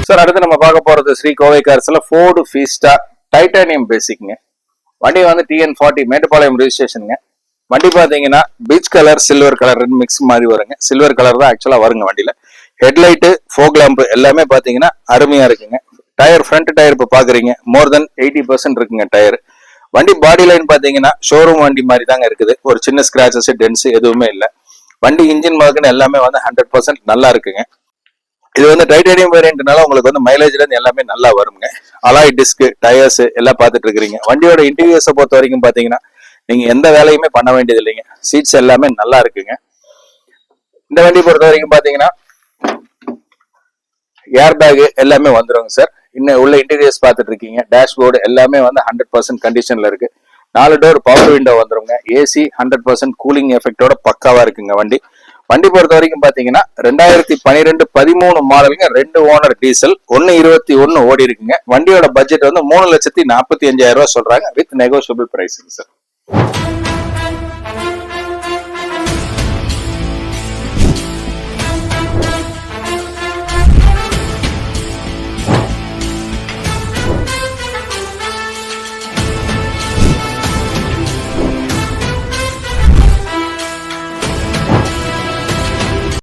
Sir அடுத்து நம்ம பார்க்க போறது Sri Kovai கார்ஸ்ல Ford Fiesta titanium பேசிக்ங்க. வண்டி வந்து TN40 மேட்டுப்பாளையம் ரெஜிஸ்ட்ரேஷனுங்க. வண்டி பாத்தீங்கன்னா பீச் கலர் சில்வர் கலர் ரெண்டு மிக்ஸ் மாதிரி வருங்க. சில்வர் கலர் தான் ஆக்சுவலா வருங்க வண்டியில. ஹெட்லைட்டு ஃபோக் லாம்பு எல்லாமே பாத்தீங்கன்னா அருமையா இருக்குங்க. டயர் ஃப்ரண்ட் டயர் இப்போ பாக்குறீங்க மோர் தென் 80% இருக்குங்க டயர். வண்டி பாடி லைன் பாத்தீங்கன்னா ஷோரூம் வண்டி மாதிரி தாங்க இருக்குது. ஒரு சின்ன ஸ்கிராச்சஸ் டென்ஸ் எதுவுமே இல்லை. வண்டி இன்ஜின் மார்க்குன்னு எல்லாமே வந்து 100% நல்லா இருக்குங்க. இது வந்து டைட்டானியம் வேரியன்ட்னால உங்களுக்கு வந்து மைலேஜ்ல இருந்து எல்லாமே நல்லா வருங்க. அலாய் டிஸ்க் டயர்ஸ் எல்லாம் பார்த்துட்டு இருக்கிறீங்க. வண்டியோட இன்டீரியர்ஸை பொறுத்த வரைக்கும் பாத்தீங்கன்னா நீங்க எந்த வேலையுமே பண்ண வேண்டியது இல்லைங்க. சீட்ஸ் எல்லாமே நல்லா இருக்குங்க. இந்த வண்டி பொறுத்த வரைக்கும் பாத்தீங்கன்னா ஏர் பேக் எல்லாமே வந்துருங்க சார். இன்னும் உள்ள இன்டீரியர்ஸ் பார்த்துட்டு இருக்கீங்க. டேஷ்போர்டு எல்லாமே வந்து 100% கண்டிஷன்ல இருக்கு. 4 டோர் பவர் விண்டோ வந்துருங்க. ஏசி 100% கூலிங் எஃபெக்டோட பக்காவா இருக்குங்க வண்டி. வண்டி பொறுத்த வரைக்கும் பாத்தீங்கன்னா 2012-13 மாடலுங்க. 2 ஓனர் டீசல் 1.21 ஓடி இருக்குங்க. வண்டியோட பட்ஜெட் வந்து 3,45,000 ரூபாய் சொல்றாங்க வித் நெகோஷியபிள் பிரைஸுங்க சார்.